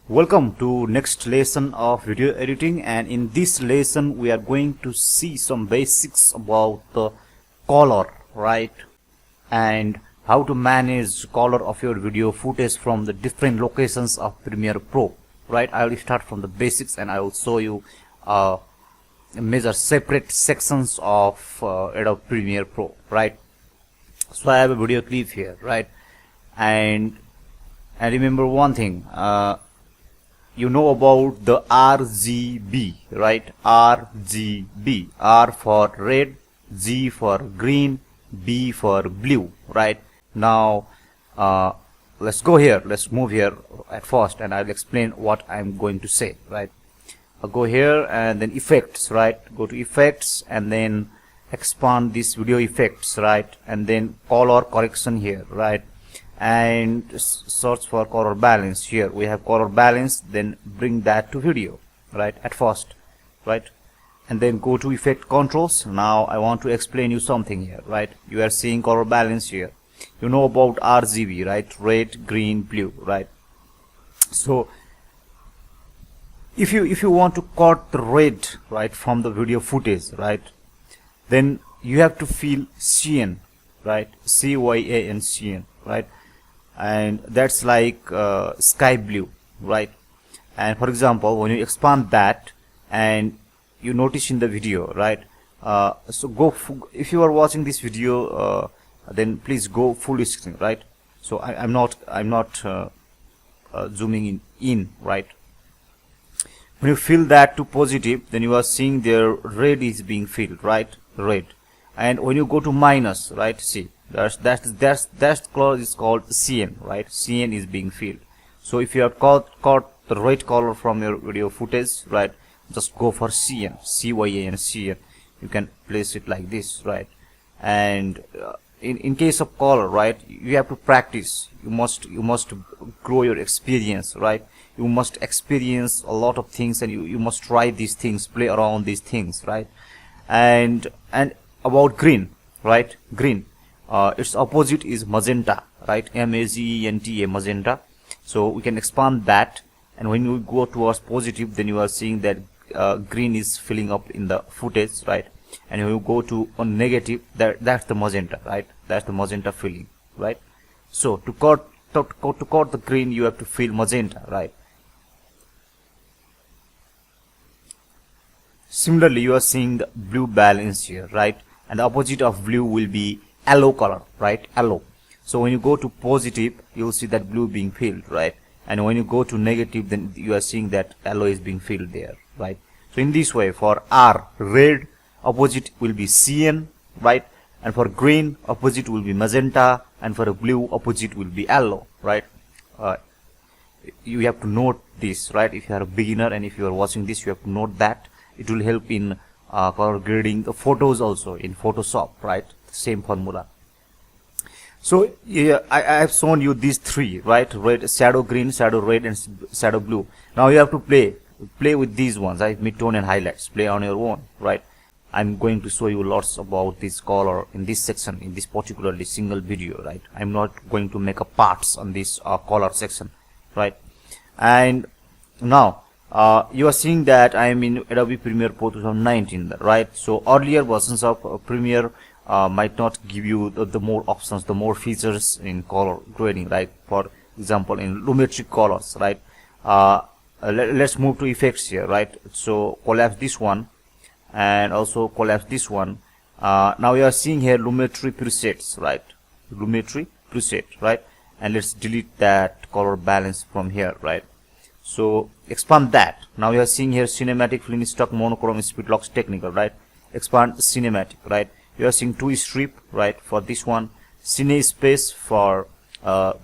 Welcome to next lesson of video editing, and in this lesson we are going to see some basics about the color, right, and how to manage color of your video footage from the different locations of Premiere Pro, right. I will start from the basics and I will show you major separate sections of Adobe Premiere Pro, right. So I have a video clip here, right, and remember one thing, you know about the RGB, right? RGB, R for red, G for green, B for blue, right? Now let's go here, let's move here at first and I'll explain what I'm going to say, right? I'll go here and then effects, right? Go to effects and then expand this video effects, right? And then color correction here, right? And search for color balance. Here we have color balance, then bring that to video, right, at first, right, and then go to effect controls. Now I want to explain you something here, right. You are seeing color balance here. You know about RGB, right? Red, green, blue, right? So if you want to cut the red, right, from the video footage, right, then you have to fill cyan, right? CYAN, right? And that's like sky blue, right? And for example, when you expand that and you notice in the video, right, so go if you are watching this video, then please go full screen, right? So I'm not zooming in, right? When you fill that to positive, then you are seeing there red is being filled, right? Red. And when you go to minus, right, see, that color is called cyan, right? Cyan is being filled. So if you have caught the red color from your video footage, right, just go for cyan, CYAN, cyan. You can place it like this, right? And in case of color, right, you have to practice. You must grow your experience, right? You must experience a lot of things, and you must try these things, play around these things, right? And about green, right? Green. Its opposite is magenta, right? MAGENTA, magenta. So we can expand that, and when you go towards positive, then you are seeing that green is filling up in the footage, right? And when you go to on negative, that's the magenta, right? That's the magenta filling, right? So to cut the green, you have to fill magenta, right? Similarly, you are seeing the blue balance here, right? And the opposite of blue will be yellow color, right? Yellow. So when you go to positive, you will see that blue being filled, right? And when you go to negative, then you are seeing that yellow is being filled there, right? So in this way, for R, red, opposite will be cyan, right? And for green, opposite will be magenta, and for blue, opposite will be yellow, right? You have to note this, right? If you are a beginner and if you are watching this, you have to note that. It will help in color grading the photos also in Photoshop, right? Same formula. So yeah, I have shown you these three, right? Red, shadow green, shadow red, and shadow blue. Now you have to play with these ones, right? Midtone and highlights. Play on your own, right? I'm going to show you lots about this color in this section, in this particularly single video, right? I'm not going to make a parts on this color section, right? And now you are seeing that I am in Adobe Premiere Pro 2019, right? So earlier versions of Premiere might not give you the more options, the more features in color grading, right? For example, in lumetric colors, right? Let's move to effects here, right? So collapse this one and also collapse this one. Now you are seeing here lumetri presets, right? Lumetri preset, right? And let's delete that color balance from here, right? So expand that. Now you are seeing here cinematic, film stock, monochrome, speed locks, technical, right? Expand cinematic, right? You are seeing two strip, right, for this one, cine space for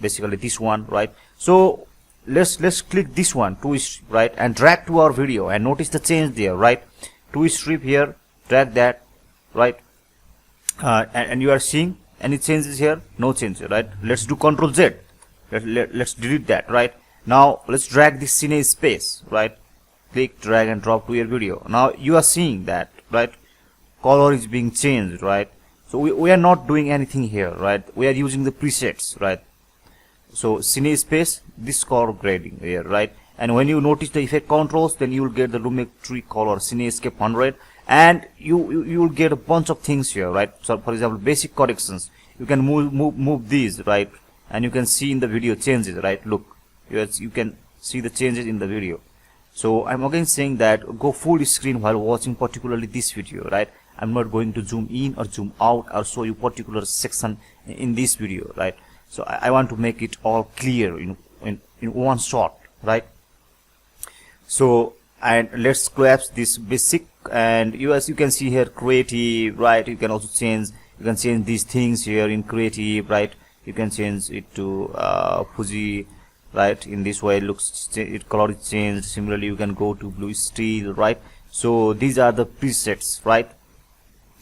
basically this one, right? So let's click this one, two strip, right, and drag to our video and notice the change there, right? Two strip here, drag that, right? And you are seeing any changes here? No changes, right? Let's do Ctrl Z. Let's delete that, right? Now let's drag this cine space, right? Click, drag, and drop to your video. Now you are seeing that, right? Color is being changed, right? So we are not doing anything here, right? We are using the presets, right? So cine space, this color grading here, right? And when you notice the effect controls, then you will get the lumetri color Cinescape 100, and you will get a bunch of things here, right? So for example, basic corrections, you can move these, right? And you can see in the video changes, right? Look, you can see the changes in the video. So I'm again saying that go full screen while watching particularly this video, right? I'm not going to zoom in or zoom out or show you particular section in this video, right? So I want to make it all clear in one shot, right? So, and let's collapse this basic, and as you can see here, creative, right? You can also change these things here in creative, right? You can change it to Fuji, right? In this way, color is changed. Similarly, you can go to blue steel, right? So these are the presets, right?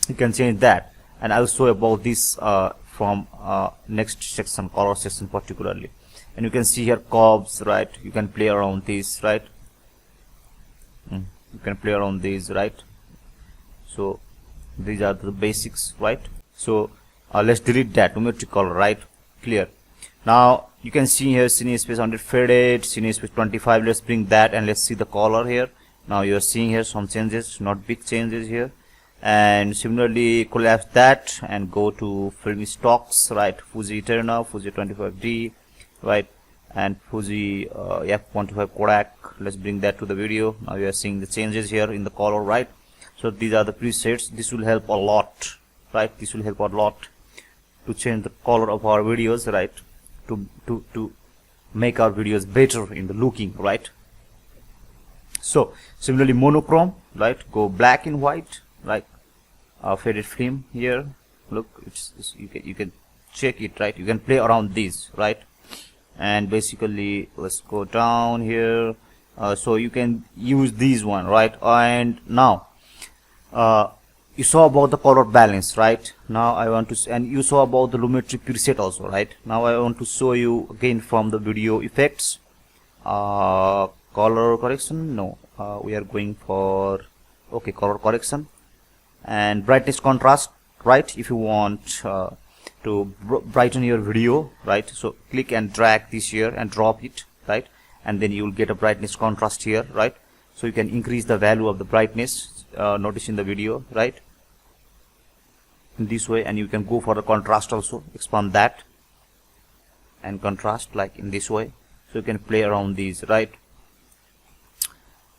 You can change that, and I'll show about this from next section, color section particularly. And you can see here curves, right? You can play around this, right? You can play around these, right? So these are the basics, right? So let's delete that lumetri color, right? Clear. Now you can see here Cinespace 100 faded, Cinespace 25. Let's bring that and let's see the color here. Now you are seeing here some changes, not big changes here. And similarly collapse that and go to film stocks, right? Fuji Eterna, Fuji 25D, right? And Fuji F125 Kodak. Let's bring that to the video. Now you are seeing the changes here in the color, right? So these are the presets. This will help a lot, right? This will help a lot to change the color of our videos, right? To make our videos better in the looking, right? So similarly monochrome, right? Go black and white, right? Faded film here. Look, you can check it, right? You can play around these, right? And basically let's go down here. So you can use these one, right? And now you saw about the color balance, right? Now I want to, and you saw about the lumetri preset also, right? Now I want to show you again from the video effects. Color correction, no, we are going for color correction and brightness contrast, right? If you want to brighten your video, right? So click and drag this here and drop it, right? And then you will get a brightness contrast here, right? So you can increase the value of the brightness, notice in the video, right? In this way, and you can go for the contrast also, expand that and contrast like in this way. So you can play around these, right?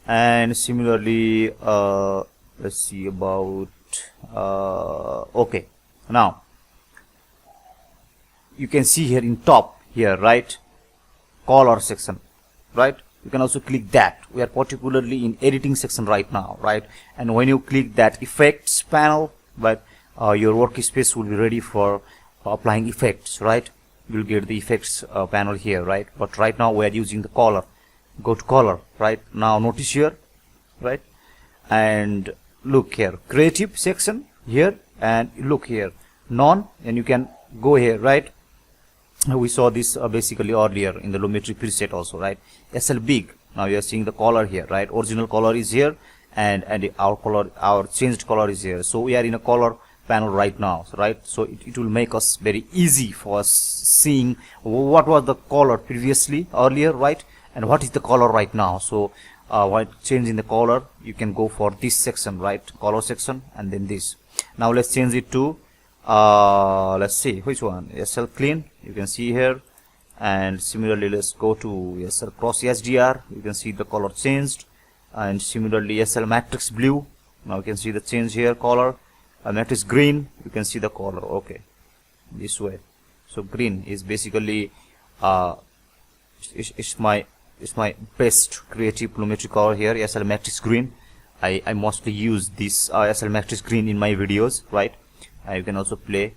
And similarly let's see about now you can see here in top here, right? Color section, right? You can also click that. We are particularly in editing section right now, right? And when you click that effects panel, right, your workspace will be ready for applying effects, right? You'll get the effects panel here, right? But right now we are using the color. Go to color, right? Now notice here, right? And look here, creative section here, and look here, none, and you can go here, right? We saw this basically earlier in the lumetri preset also, right? SL big. Now you are seeing the color here, right? Original color is here, and our changed color is here. So we are in a color panel right now, right? So it will make us very easy for us seeing what was the color previously earlier, right? And what is the color right now. So while changing the color, you can go for this section, right? Color section, and then this. Now let's change it to let's see which one. SL clean, you can see here. And similarly let's go to SL cross HDR. You can see the color changed. And similarly SL matrix blue, now you can see the change here, color. Matrix green, you can see the color, okay, this way. So green is basically it's my best creative lumetri color here, SL matrix green. I mostly use this SL matrix green in my videos, right? You can also play.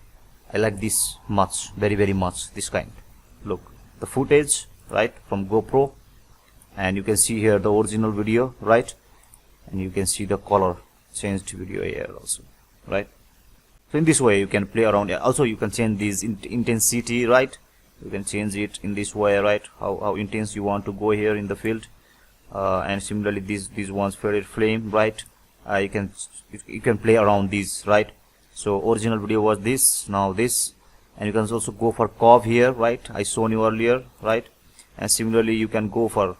I like this much, very much, this kind. Look, the footage, right, from GoPro, and you can see here the original video, right? And you can see the color changed video here also, right? So in this way you can play around. Also you can change this intensity, right? You can change it in this way, right? How intense you want to go here in the field. And similarly these ones faded flame, right? You can play around these, right? So original video was this, now this, and you can also go for curve here, right? I shown you earlier, right? And similarly you can go for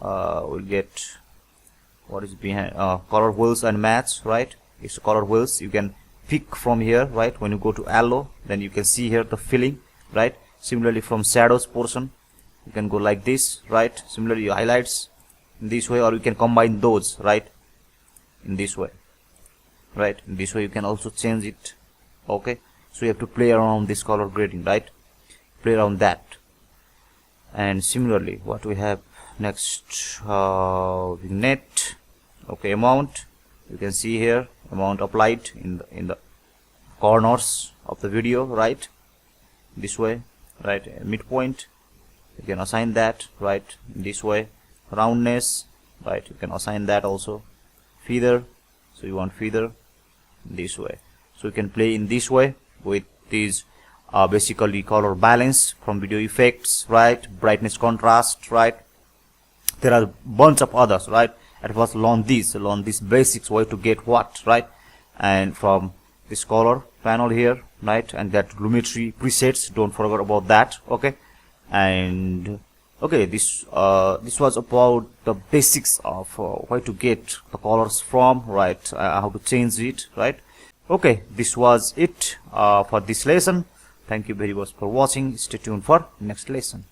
we'll get what is behind color wheels and mats, right? It's color wheels. You can pick from here, right? When you go to yellow, then you can see here the filling, right? Similarly, from shadows portion, you can go like this, right? Similarly, highlights in this way, or you can combine those, right? In this way, right? In this way you can also change it. Okay, so you have to play around this color grading, right? Play around that. And similarly, what we have next, vignette. Okay, amount, you can see here amount applied in the corners of the video, right? This way, right? Midpoint, you can assign that, right? This way. Roundness, right? You can assign that also. Feather, so you want feather this way. So you can play in this way with these basically color balance from video effects, right? Brightness, contrast, right? There are bunch of others, right? At first learn these basics, way to get what, right? And from this color panel here, right? And that lumetri presets, don't forget about that. Okay, and okay, this was about the basics of where to get the colors from, right? How to change it, right? Okay, this was it for this lesson. Thank you very much for watching. Stay tuned for next lesson.